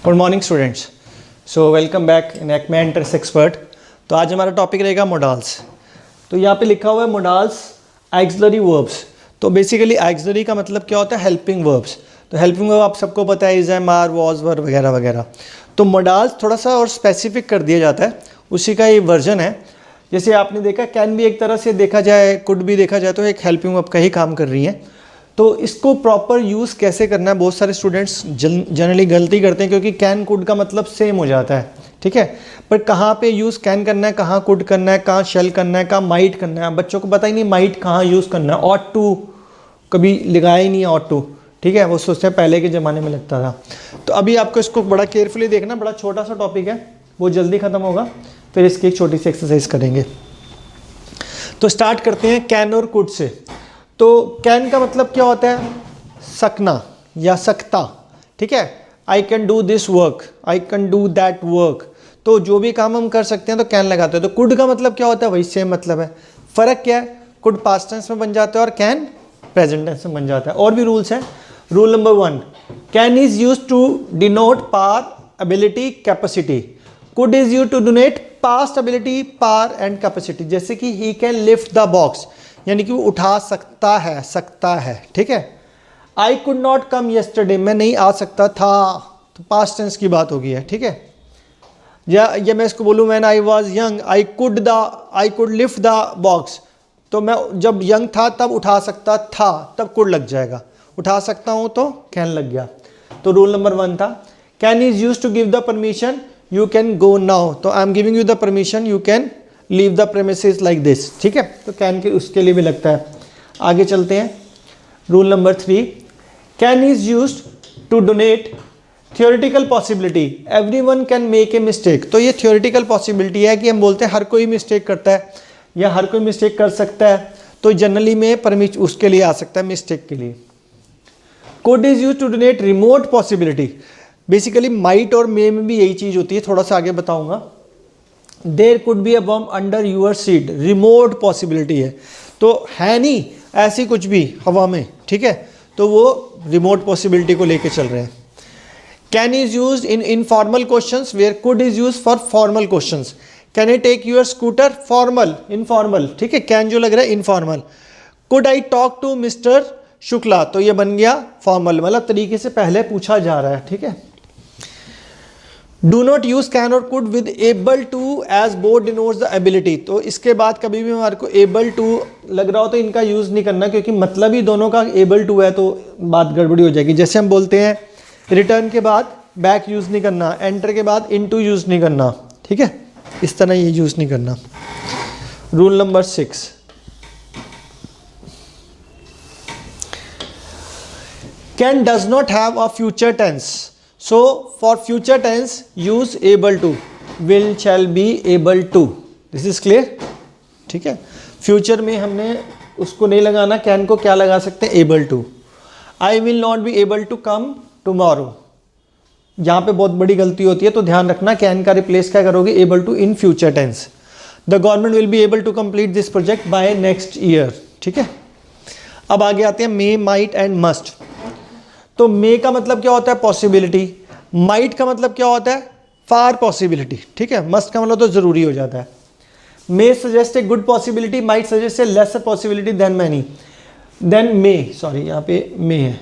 Good morning students. So welcome back in Acme entrance expert. तो आज हमारा topic रहेगा मोडाल्स। तो यहाँ पे लिखा हुआ है मोडाल्स एक्सिलरी वर्ब्स। तो बेसिकली एक्सिलरी का मतलब क्या होता है? Helping verbs. तो हेल्पिंग वर्ब आप सबको पता है, इज, एम, आर, वॉज, वर वगैरह वगैरह। तो मोडाल्स थोड़ा सा और स्पेसिफिक कर दिया जाता है, उसी का ये वर्जन है। जैसे आपने देखा कैन भी एक तरह से देखा जाए, कुड भी देखा जाए, तो एक हेल्पिंग वर्ब का ही काम कर रही है। तो इसको प्रॉपर यूज़ कैसे करना है, बहुत सारे स्टूडेंट्स जनरली गलती करते हैं, क्योंकि कैन कुड का मतलब सेम हो जाता है, ठीक है। पर कहाँ पे यूज़ कैन करना है, कहाँ कुड करना है, कहाँ शेल करना है, कहाँ माइट करना है, बच्चों को पता ही नहीं माइट कहाँ यूज़ करना है। ऑट टू कभी लगाया ही नहीं है, ऑट टू, ठीक है। वो सोचते हैं पहले के ज़माने में लगता था। तो अभी आपको इसको बड़ा केयरफुली देखना, बड़ा छोटा सा टॉपिक है, वो जल्दी ख़त्म होगा, फिर इसकी एक छोटी सी एक्सरसाइज करेंगे। तो स्टार्ट करते हैं कैन और कुड से। तो कैन का मतलब क्या होता है? सकना या सकता, ठीक है। I can do this work, I can do that work. तो जो भी काम हम कर सकते हैं तो कैन लगाते हैं। तो कुड का मतलब क्या होता है? वही सेम मतलब है। फ़र्क क्या है? कुड पास्ट टेंस में बन जाता है और कैन प्रेजेंट टेंस में बन जाता है। और भी रूल्स हैं। Rule number 1, can is use to denote power, ability, capacity. Could is use to denote past ability, power and capacity. जैसे कि he can lift the box, यानी कि वो उठा सकता है, ठीक है। I could not come yesterday, मैं नहीं आ सकता था, तो पास्ट टेंस की बात होगी है, ठीक है। या मैं इसको बोलूँ when I was young I could lift the box, तो मैं जब यंग था तब उठा सकता था, तब कुड लग जाएगा। उठा सकता हूँ तो कैन लग गया। तो रूल नंबर 1 था can is use to give the permission, you can go now. तो I am giving you the permission, you can leave the premises like this, ठीक है। तो कैन के उसके लिए भी लगता है। आगे चलते हैं। Rule number 3, can is use to donate theoretical possibility, everyone can make a mistake. तो ये थियोरिटिकल पॉसिबिलिटी है कि हम बोलते हैं हर कोई मिस्टेक करता है या हर कोई मिस्टेक कर सकता है, तो जनरली में परमिशन उसके लिए आ सकता है, मिस्टेक के लिए। Could is use to donate remote possibility. Basically might और मे में भी यही चीज़ होती है, थोड़ा सा आगे बताऊंगा। There could be a bomb under your seat, remote possibility है, तो है नहीं ऐसी कुछ भी हवा में, ठीक है। तो वो रिमोट पॉसिबिलिटी को लेके चल रहे हैं। Can is use in informal questions where could is use for formal questions. Can I take your scooter, formal, informal, ठीक है। कैन जो लग रहा है informal. Could I talk to mister Shukla, तो ये बन गया फॉर्मल, मतलब तरीके से पहले पूछा जा रहा है, ठीक है। डू नॉट यूज कैन और could with able to as both denotes the ability. तो इसके बाद कभी भी हमारे को एबल टू लग रहा हो तो इनका यूज़ नहीं करना, क्योंकि मतलब ही दोनों का एबल टू है, तो बात गड़बड़ी हो जाएगी। जैसे हम बोलते हैं रिटर्न के बाद बैक यूज़ नहीं करना, एंटर के बाद इनटू यूज़ नहीं करना, ठीक है। इस तरह ये यूज़ नहीं करना। Rule number 6, can does not have a future tense. So for future tense use able to, will, shall be, able to. This is clear, ठीक है। फ्यूचर में हमने उसको नहीं लगाना, कैन को क्या लगा सकते हैं? Able to. I will not be able to come tomorrow, यहाँ पे बहुत बड़ी गलती होती है, तो ध्यान रखना कैन का रिप्लेस क्या करोगे? Able to in future tense. The government will be able to complete this project by next year, ठीक है। अब आगे आते हैं मे, माइट एंड मस्ट। तो मे का मतलब क्या होता है? पॉसिबिलिटी। माइट का मतलब क्या होता है? फार पॉसिबिलिटी, ठीक है। मस्ट का मतलब तो जरूरी हो जाता है। May suggest a good possibility, might suggest a lesser possibility than many, then may, sorry यहाँ पे मे है,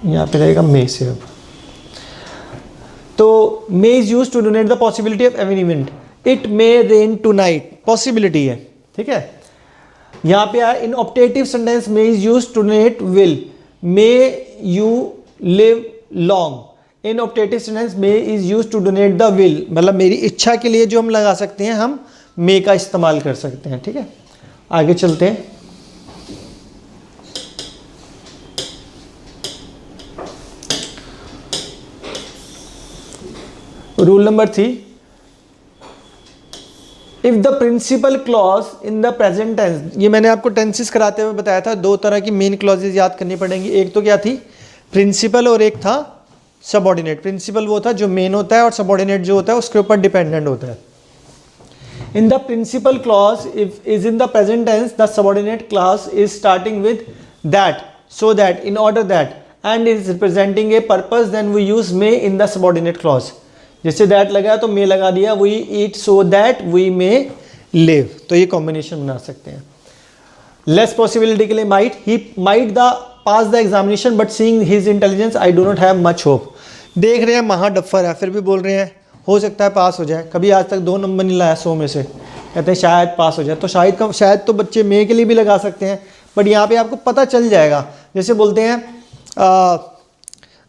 यहाँ पे रहेगा मे सिर्फ। तो may is use to donate the possibility of any event, it may rain tonight, possibility है, ठीक है। यहाँ पे आया in optative sentence may is use to denote will, may you live long. In optative sentence may is use to donate the will, मतलब मेरी इच्छा के लिए जो हम लगा सकते हैं, हम मे का इस्तेमाल कर सकते हैं, ठीक है। आगे चलते हैं। Rule number 3, if the principal clause in the present tense. ये मैंने आपको टेंसेस कराते हुए बताया था, दो तरह की मेन क्लॉजेज याद करनी पड़ेंगी। एक तो क्या थी? प्रिंसिपल, और एक था सबऑर्डिनेट। प्रिंसिपल वो था जो मेन होता है, और सबऑर्डिनेट जो होता है उसके ऊपर डिपेंडेंट होता है। In the principal clause if is in the present tense, the subordinate clause is starting with that, so that, in order that, and is representing a purpose then we use may in the subordinate clause. जैसे that लगा तो may लगा दिया, we eat so that we may live, तो ये combination बना सकते हैं। लेस पॉसिबिलिटी के लिए might, he might the pass the examination but seeing his intelligence I do not have much hope. देख रहे हैं महा डफर है फिर भी बोल रहे हैं हो सकता है पास हो जाए, कभी आज तक 2 नंबर नहीं लाया 100 में से, कहते हैं शायद पास हो जाए। तो शायद तो बच्चे मे के लिए भी लगा सकते हैं, बट यहाँ पे आपको पता चल जाएगा। जैसे बोलते हैं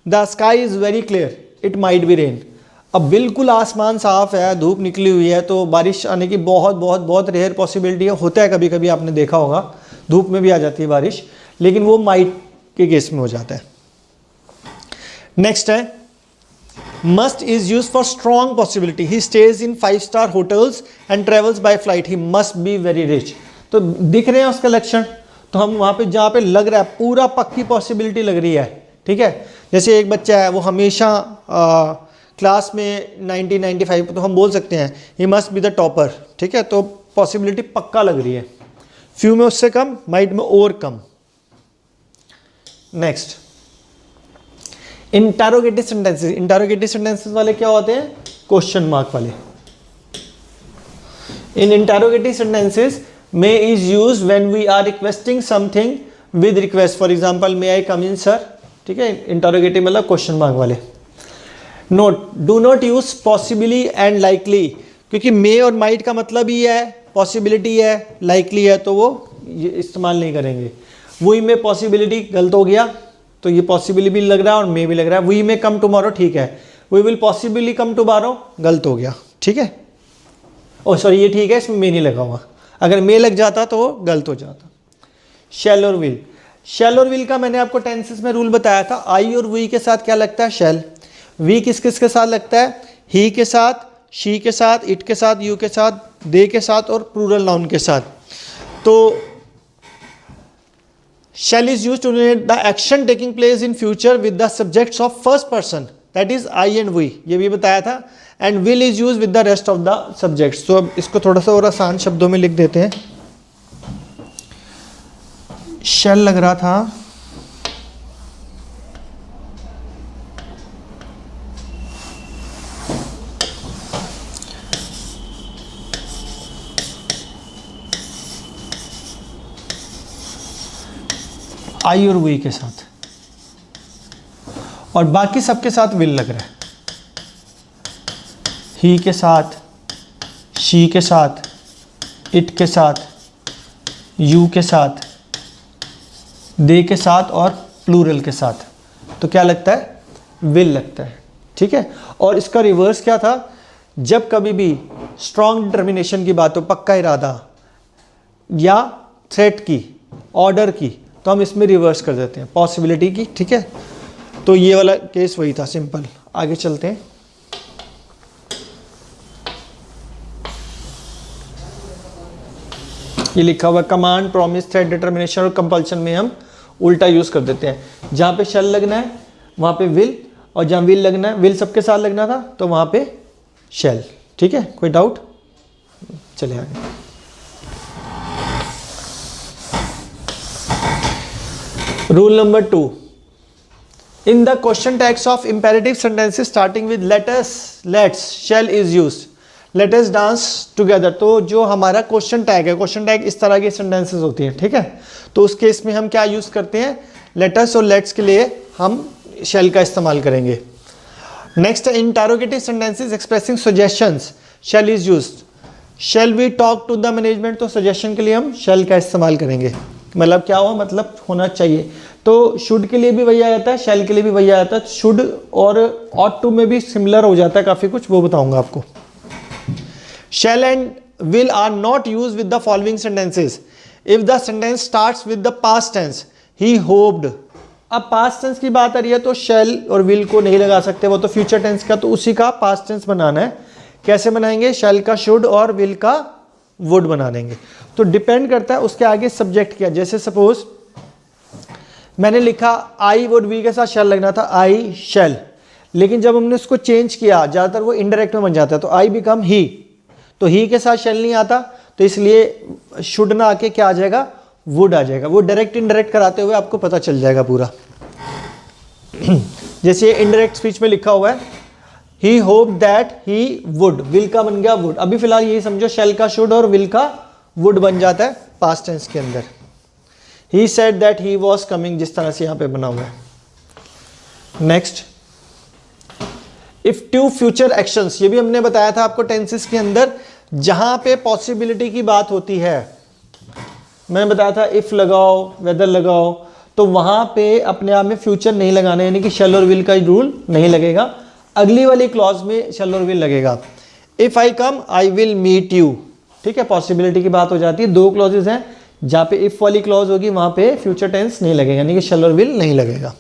the sky is very clear it might be rain. अब बिल्कुल आसमान साफ है, धूप निकली हुई है, तो बारिश आने की बहुत बहुत बहुत रेयर पॉसिबिलिटी है। होता है कभी कभी, आपने देखा होगा धूप में भी आ जाती है बारिश, लेकिन वो माइट के केस में हो जाता है। नेक्स्ट है must is use for strong possibility, he stage in 5-star hotels and travels by flight, he must be very rich. तो दिख रहे हैं उसका लक्षण, तो हम वहाँ पे जहाँ पे लग रहा है पूरा पक्की पॉसिबिलिटी लग रही है, ठीक है। जैसे एक बच्चा है वो हमेशा क्लास में 90-95, तो हम बोल सकते हैं he must be the topper, ठीक है, तो पॉसिबिलिटी पक्का लग रही है। फ्यू में उससे कम, माइट में और कम। Next interrogative sentences. Interrogative sentences वाले क्या होते हैं? क्वेश्चन मार्क वाले। In interrogative sentences may is use when we are requesting something with request, for example may I come in sir, ठीक है। इंटरोगेटिव मतलब क्वेश्चन मार्क वाले। Note, do not use possibly and likely, क्योंकि may और might का मतलब ही है possibility है, लाइकली है, तो वो इस्तेमाल नहीं करेंगे। वही में पॉसिबिलिटी गलत हो गया, तो ये पॉसिबिलिटी भी लग रहा है और मे भी लग रहा है। वी मे कम टुमारो, ठीक है, we will possibly come tomorrow, गलत हो गया, ठीक है। ओ सॉरी, ये ठीक है, इसमें मे नहीं लगा हुआ, अगर मे लग जाता तो वो गलत हो जाता। शैल और विल, शैल और विल का मैंने आपको टेंसेस में रूल बताया था। आई और वी के साथ क्या लगता है? शैल। वी किस किस के साथ लगता है? ही के साथ, शी के साथ, इट के साथ, यू के साथ, दे के साथ और प्लूरल नाउन के साथ। तो shall is used to denote the action taking place in future with the subjects of first person, that is I and we, ये भी बताया था। and will is used with the rest of the subjects। तो अब इसको थोड़ा सा और आसान शब्दों में लिख देते हैं। shall लग रहा था, आई और वी के साथ, और बाकी सबके साथ विल लग रहा है। ही के साथ, शी के साथ, इट के साथ, यू के साथ, दे के साथ और प्लूरल के साथ, तो क्या लगता है? विल लगता है, ठीक है। और इसका रिवर्स क्या था? जब कभी भी स्ट्रॉन्ग डिटर्मिनेशन की बात हो, पक्का इरादा या थ्रेट की, ऑर्डर की, तो हम इसमें रिवर्स कर देते हैं पॉसिबिलिटी की, ठीक है। तो ये वाला केस वही था, सिंपल। आगे चलते हैं। ये लिखा हुआ कमांड, प्रॉमिस, थ्रेट, डिटर्मिनेशन और कंपल्शन में हम उल्टा यूज कर देते हैं। जहां पे शैल लगना है वहां पे विल, और जहां विल लगना है, विल सबके साथ लगना था, तो वहां पे शैल, ठीक है। कोई डाउट? चले आगे। Rule number 2. In the question tags of imperative sentences starting with let us, let's, shall is used. Let us dance together. तो जो हमारा क्वेश्चन टैग है, क्वेश्चन टैग इस तरह की सेंटेंसेस होती हैं, ठीक है। तो उस केस में हम क्या यूज करते हैं? let us और let's के लिए हम shall का इस्तेमाल करेंगे। नेक्स्ट है interrogative sentences expressing suggestions, shall is used. shall we talk to the management, तो सजेशन के लिए हम shall का इस्तेमाल करेंगे। मतलब क्या हुआ? मतलब होना चाहिए। तो शुड के लिए भी वही आ जाता है, शैल के लिए भी वही आ जाता है। शुड और ऑट टू में भी सिमिलर हो जाता है काफ़ी कुछ, वो बताऊंगा आपको। Shall and will are not use with the following sentences if the sentence starts with the past tense, he hoped. अब पास्ट टेंस की बात आ रही है तो शैल और विल को नहीं लगा सकते, वो तो फ्यूचर टेंस का, तो उसी का पास्ट टेंस बनाना है। कैसे बनाएंगे? शैल का शुड और विल का वुड बना देंगे। तो डिपेंड करता है उसके आगे सब्जेक्ट क्या। जैसे सपोज मैंने लिखा आई वुड वी के साथ शैल लगना था, आई शैल, लेकिन जब हमने उसको चेंज किया, ज़्यादातर वो इनडायरेक्ट में बन जाता है, तो आई बिकम ही, तो ही के साथ शैल नहीं आता, तो इसलिए शुड ना आके क्या आ जाएगा? वुड आ जाएगा। वो डायरेक्ट इनडायरेक्ट कराते हुए आपको पता चल जाएगा पूरा। जैसे इनडायरेक्ट स्पीच में लिखा हुआ है he hope that he would, will का बन गया वुड। अभी फिलहाल यही समझो शैल का शुड और विल का वुड बन जाता है पास्ट टेंस के अंदर। He said that he was coming, जिस तरह से यहाँ पे बना हुआ है। Next, if two future actions, ये भी हमने बताया था आपको टेंसेस के अंदर जहां पे पॉसिबिलिटी की बात होती है, मैंने बताया था इफ लगाओ, वेदर लगाओ, तो वहां पे अपने आप में फ्यूचर नहीं लगाना, यानी कि शैल और विल का रूल नहीं लगेगा। अगली वाली क्लॉज में शैल और विल लगेगा। If I come I will meet you, ठीक है, पॉसिबिलिटी की बात हो जाती है। दो क्लॉजेज हैं जहां पे इफ वाली क्लॉज होगी वहां पे फ्यूचर टेंस नहीं लगेगा, यानी कि शैल और विल नहीं लगेगा।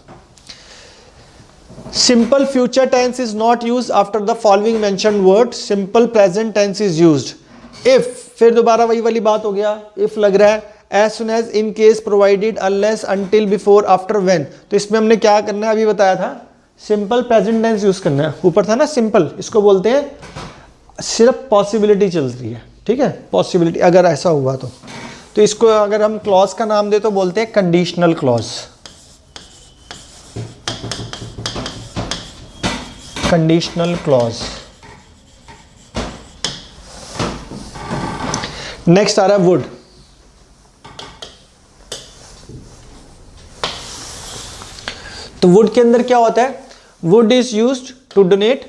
Simple future tense is not used after the following mentioned word, simple present tense is used. If, फिर दोबारा वही वाली बात हो गया, इफ लग रहा है, as soon as, in case, provided, unless, until, before, after, when. तो इसमें हमने क्या करना है अभी बताया था, सिंपल प्रेजेंट टेंस यूज करना है। ऊपर था ना सिंपल, इसको बोलते हैं सिर्फ पॉसिबिलिटी चल रही है, ठीक है, पॉसिबिलिटी अगर ऐसा हुआ तो इसको अगर हम क्लॉज का नाम दे तो बोलते हैं conditional clause, conditional clause. Next आ रहा है वुड। तो वुड के अंदर क्या होता है, would is used to donate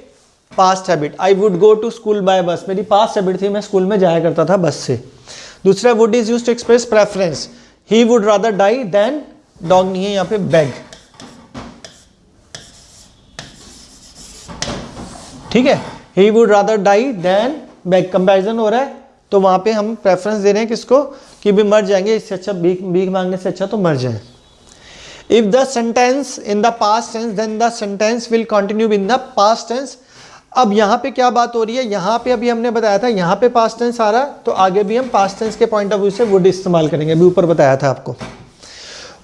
past habit. I would go to school by bus, मेरी पास्ट हैबिट थी, मैं स्कूल में जाया करता था बस से। दूसरा, would is used to express preference, he would rather die than, dog नहीं है यहाँ पे, बैग, ठीक है, he would rather die than beg, comparison हो रहा है, तो वहां पे हम प्रेफरेंस दे रहे हैं किसको, कि भी मर जाएंगे, इससे अच्छा भीख मांगने से अच्छा तो मर जाए। If the sentence in the past tense, then the sentence will continue in the past tense। अब यहाँ पे क्या बात हो रही है, यहाँ पे अभी हमने बताया था यहाँ पे पास्ट टेंस आ रहा, तो आगे भी हम पास्ट टेंस के पॉइंट ऑफ व्यू से वुड इस्तेमाल करेंगे। अभी ऊपर बताया था आपको,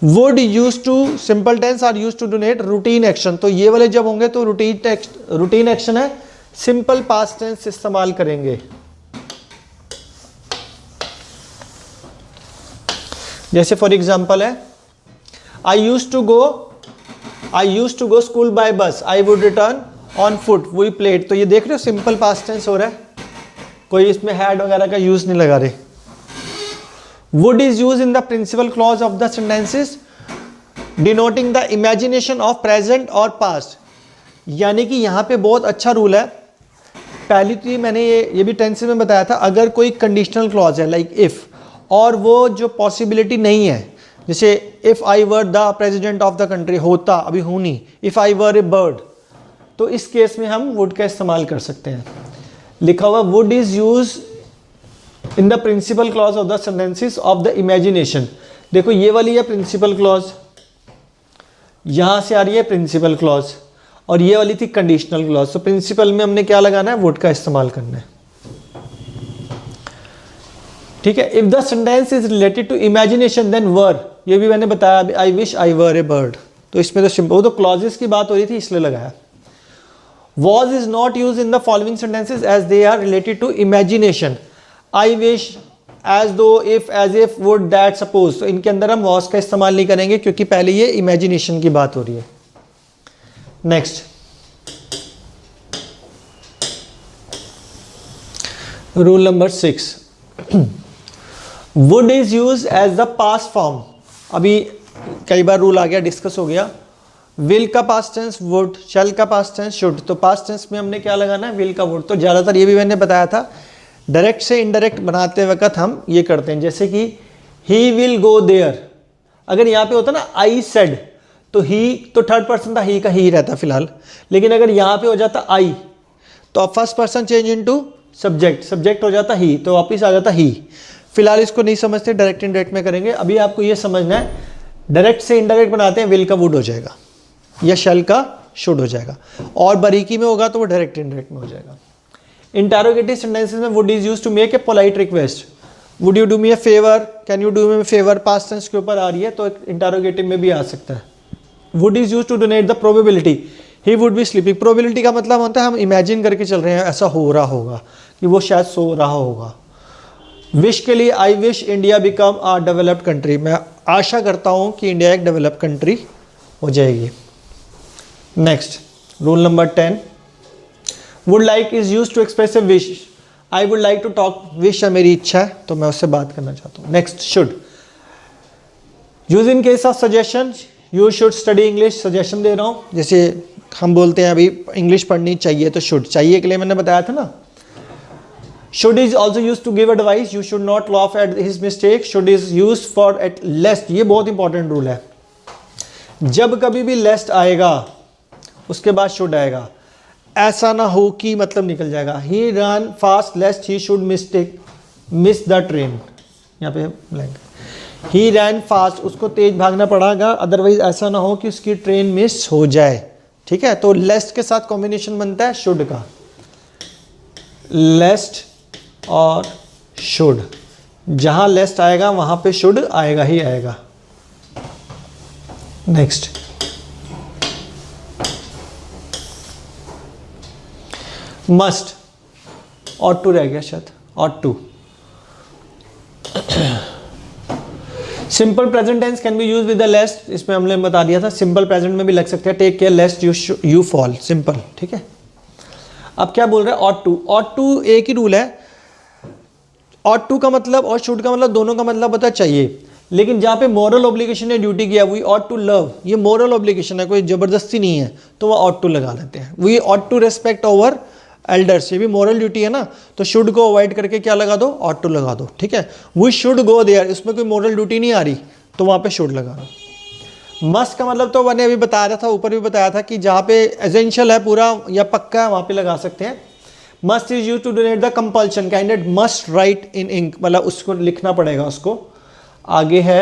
would use to, simple tense are use to donate routine action. तो ये वाले जब होंगे तो रूटीन एक्शन है, सिंपल पास्ट टेंस इस्तेमाल करेंगे। जैसे फॉर एग्जाम्पल है, I used to go school by bus, I would return on foot, we played। तो ये देख रहे हो सिंपल पास्ट टेंस हो रहा है, कोई इसमें हैड वगैरह का यूज नहीं लगा रहे। would is used in the principal clause of the sentences denoting the imagination of present or past। यानी कि यहाँ पे बहुत अच्छा रूल है। पहली तो मैंने ये भी टेंस में बताया था, अगर कोई कंडीशनल क्लॉज है लाइक इफ, और वो जो पॉसिबिलिटी नहीं है, जैसे if I were the president of the country, होता, अभी हूं नहीं, if I were A bird, तो इस केस में हम वुड का इस्तेमाल कर सकते हैं। लिखा हुआ would is use in the principal clause of the sentences of the imagination. देखो ये वाली है प्रिंसिपल क्लॉज, यहां से आ रही है प्रिंसिपल क्लॉज, और ये वाली थी कंडीशनल क्लॉज। तो प्रिंसिपल में हमने क्या लगाना है, वुड का इस्तेमाल करना है, ठीक है। If the sentence is related to imagination then were, ये भी मैंने बताया, I wish I were A bird, तो इसमें तो सिंपल, वो तो क्लॉजेस की बात हो रही थी इसलिए लगाया। Was is not use in the following sentences as they are related to imagination. I wish, as though, if, as if, would, that, suppose, तो इनके अंदर हम वॉज का इस्तेमाल नहीं करेंगे क्योंकि पहले ये इमेजिनेशन की बात हो रही है। Next, rule number 6, would is use as the past form. अभी कई बार रूल आ गया, डिस्कस हो गया। विल का पास्ट टेंस वुड, शैल का पास्ट टेंस शुड, तो पास्ट टेंस में हमने क्या लगाना है, विल का वुड। तो ज़्यादातर ये भी मैंने बताया था, डायरेक्ट से इनडायरेक्ट बनाते वक्त हम ये करते हैं, जैसे कि ही विल गो देयर, अगर यहाँ पे होता ना आई सेड, तो ही तो थर्ड पर्सन था, ही का ही रहता फिलहाल, लेकिन अगर यहाँ पे हो जाता आई, तो first person change into subject, subject हो जाता ही, तो वापिस आ जाता ही। फिलहाल इसको नहीं समझते, डायरेक्ट इनडायरेक्ट में करेंगे। अभी आपको ये समझना है, डायरेक्ट से इनडायरेक्ट बनाते हैं, विल का वुड हो जाएगा या शैल का शुड हो जाएगा, और बारीकी में होगा तो वो डायरेक्ट इनडायरेक्ट में हो जाएगा। इंटरोगेटिव सेंटेंसेस में would is used to make a polite request, would you do me a favour, can you do me a favour, past tense के ऊपर आ रही है तो इंटरोगेटिव में भी आ सकता है। Would is used to donate the probability, he would be sleeping. Probability का मतलब होता है हम इमेजिन करके चल रहे हैं, ऐसा हो रहा होगा कि वो शायद सो रहा होगा। विश के लिए, I wish India become a developed country, मैं आशा करता हूँ कि इंडिया एक डेवलप कंट्री हो जाएगी। Next rule number 10, would like is use to express a wish. I would like to talk, wish है मेरी इच्छा है तो मैं उससे बात करना चाहता हूँ। Next should, use in case of suggestion, you should study English, suggestion दे रहा हूँ। जैसे हम बोलते हैं अभी इंग्लिश पढ़नी चाहिए तो शुड, चाहिए के लिए मैंने बताया था ना। Should is also use to give advice, you should not laugh at his mistake, should is use for at lest, ये बहुत इंपॉर्टेंट रूल है। जब कभी भी लेस्ट आएगा उसके बाद शुड आएगा, ऐसा ना हो कि मतलब निकल जाएगा। He run fast lest he should miss the train, यहाँ पे ब्लैंक। ही रैन फास्ट, उसको तेज भागना पड़ेगा, अदरवाइज ऐसा ना हो कि उसकी ट्रेन मिस हो जाए। ठीक है, तो लेस्ट के साथ कॉम्बिनेशन बनता है शुड का, लेस्ट और शुड। जहां लेस्ट आएगा वहां पे शुड आएगा ही आएगा। नेक्स्ट, मस्ट, ऑट टू रह गया शायद, ought to. Simple present tense can be use with the lest, इसमें हमने बता दिया था। सिंपल प्रेजेंट में भी लग सकते हैं, take care lest you fall, simple. ठीक है, अब क्या बोल रहे हैं, ऑट टू। ऑट टू एक ही रूल है, ऑट टू का मतलब और शुड का मतलब दोनों का मतलब होता है चाहिए, लेकिन जहाँ पे मॉरल ऑब्लिगेशन है, ड्यूटी किया, वी ऑट टू लव, ये मॉरल ऑब्लिगेशन है, कोई जबरदस्ती नहीं है, तो वह ऑट टू लगा लेते हैं। We ought to respect over elders, ये भी मॉरल ड्यूटी है ना, तो शुड को अवॉइड करके क्या लगा दो, ऑट टू लगा दो। ठीक है, वी शुड गो देयर, इसमें कोई मॉरल ड्यूटी नहीं आ रही तो वहाँ पे शुड लगा दो। मस्ट का मतलब तो मैंने अभी बताया था, ऊपर भी बताया था कि जहाँ पे एसेंशियल है पूरा या पक्का है वहाँ पे लगा सकते हैं। Must is use to donate the compulsion, candidate must write in ink, मतलब उसको लिखना पड़ेगा उसको। आगे है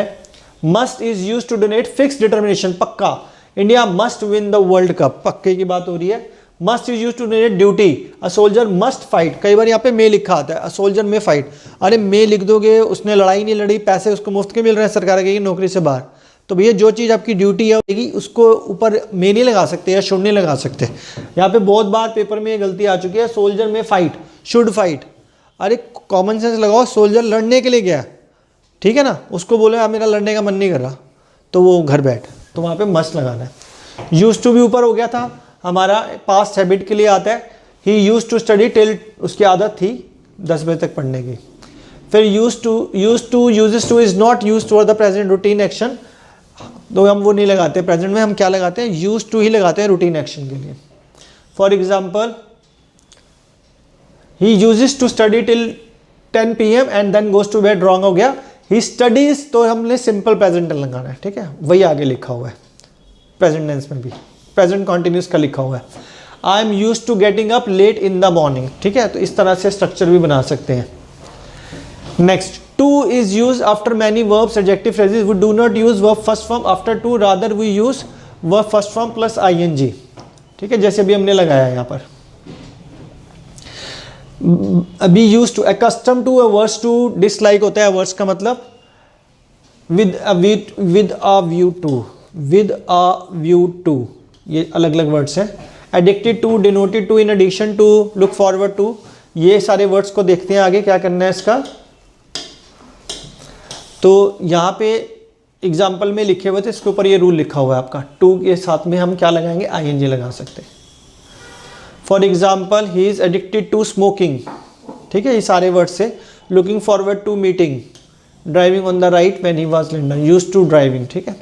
must is use to denote fix determination, पक्का, India must win the world cup, पक्के की बात हो रही है। Must is use to denote duty, a soldier must fight, कई बार यहाँ पे मे लिखा आता है, अ सोल्जर में फाइट, अरे मे लिख दोगे, उसने लड़ाई नहीं लड़ी, पैसे उसको मुफ्त के मिल रहे हैं, सरकार कहेगी नौकरी से बाहर, तो भैया जो चीज़ आपकी ड्यूटी है उसको ऊपर मे नहीं लगा सकते या शुड नहीं लगा सकते। यहाँ पे बहुत बार पेपर में ये गलती आ चुकी है, सोल्जर में फाइट, शुड फाइट, अरे कॉमन सेंस लगाओ, सोल्जर लड़ने के लिए गया, ठीक है ना, उसको बोले मेरा लड़ने का मन नहीं कर रहा तो वो घर बैठ, तो वहाँ पे मस्ट लगाना है। यूज टू भी ऊपर हो गया था, हमारा पास्ट हैबिट के लिए आता है। He use to study till, उसकी आदत थी 10 बजे तक पढ़ने की। फिर use to uses to is not use to the present routine action, तो हम वो नहीं लगाते प्रेजेंट में, हम क्या लगाते हैं, यूज टू ही लगाते हैं रूटीन एक्शन के लिए। For example, he uses to study till 10 PM and then goes to bed, wrong हो गया। ही स्टडीज, तो हमने सिंपल प्रेजेंट लगाना है। ठीक है, वही आगे लिखा हुआ है प्रेजेंट टेंस में भी, प्रेजेंट कॉन्टिन्यूस का लिखा हुआ है। I am use to getting up late in the morning. ठीक है, तो इस तरह से स्ट्रक्चर भी बना सकते हैं। Next, to is use after many verbs, adjective phrases, we do not use verb first form after to, rather we use verb first form plus ING। ठीक है, जैसे अभी हमने लगाया यहाँ पर, अभी use to, accustom to, averse to, dislike होता है अवर्स का मतलब with a view to, with a view to, ये अलग अलग वर्ड्स हैं। Addicted to, denoted to, in addition to, look forward to, ये सारे वर्ड्स को देखते हैं आगे क्या करना है इसका। तो यहाँ पे एग्जाम्पल में लिखे हुए थे, इसके ऊपर ये रूल लिखा हुआ है आपका, टू के साथ में हम क्या लगाएंगे, ING लगा सकते हैं। For example, he is addicted to smoking. ठीक है, ये सारे वर्ड्स से, looking forward to meeting, driving on the right when he was London, used to driving. ठीक है,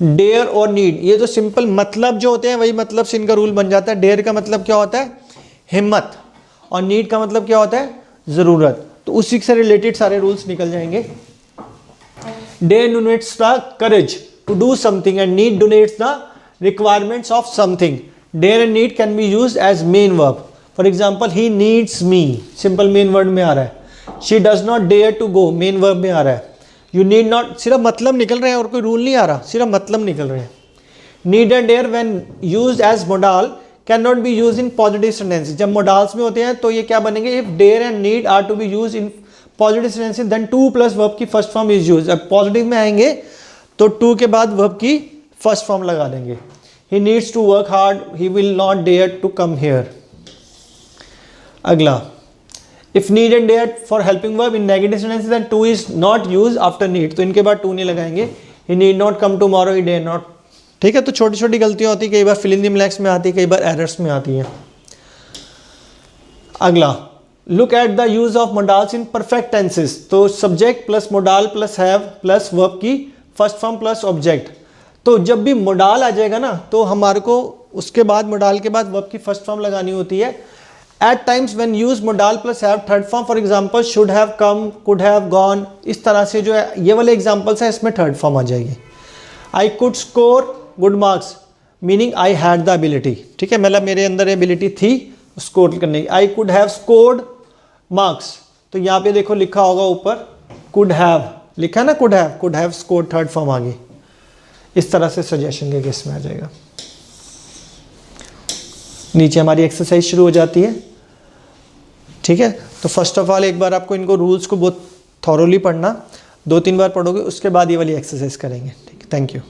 डेयर और नीड, ये जो सिंपल मतलब जो होते हैं वही मतलब से इनका रूल बन जाता है। डेयर का मतलब क्या होता है, हिम्मत, और नीड का मतलब क्या होता है, ज़रूरत, तो उसी से रिलेटेड सारे रूल्स निकल जाएंगे। Dare donates the courage to do something and need donates the requirements of something. Dare and need can be used as main verb. For example, he needs me, simple main word में आ रहा है। She does not dare to go, main verb में आ रहा है। You need not, सिर्फ मतलब निकल रहे हैं और कोई रूल नहीं आ रहा, सिर्फ मतलब निकल रहे हैं। Need and dare when used as modal can not be used in positive sentences. जब मोडाल्स में होते हैं तो ये क्या बनेंगे, if dare and need are to be used in positive sentences then to plus verb की फर्स्ट फॉर्म इज यूज्ड। अब पॉजिटिव में आएंगे तो टू के बाद वर्ब की फर्स्ट फॉर्म लगा देंगे। He needs to work hard, he will not dare to come here. अगला, if need and dare for helping verb in negative sentences then to is not used after need, तो इनके बाद to नहीं लगाएंगे। He need not come tomorrow, he dare not. ठीक है, तो छोटी छोटी गलतियाँ होती है, कई बार फिल इन द ब्लैंक्स में आती है, कई बार एरर्स में आती हैं। अगला, look at the use of modals in perfect tenses. तो subject plus modal plus have plus verb की फर्स्ट फॉर्म प्लस ऑब्जेक्ट। तो जब भी मोडाल आ जाएगा ना, तो हमारे को उसके बाद मोडाल के बाद वर्ब की फर्स्ट फॉर्म लगानी होती है। At times when use modal plus have third form, for example should have come, could have gone, इस तरह से जो है ये वाले एग्जांपल्स हैं, इसमें थर्ड फॉर्म आ जाएगी। I could score good marks, meaning I had the ability. ठीक है, मतलब मेरे अंदर एबिलिटी थी स्कोर करने की। I could have scored marks, तो यहाँ पे देखो लिखा होगा ऊपर कुड हैव लिखा है ना, could have scored third form आ गई। इस तरह से सजेशन के केस में आ जाएगा। नीचे हमारी एक्सरसाइज शुरू हो जाती है। ठीक है, तो फर्स्ट ऑफ ऑल एक बार आपको इनको रूल्स को बहुत थॉरोली पढ़ना, 2-3 बार पढ़ोगे, उसके बाद ये वाली एक्सरसाइज करेंगे। ठीक है, थैंक यू।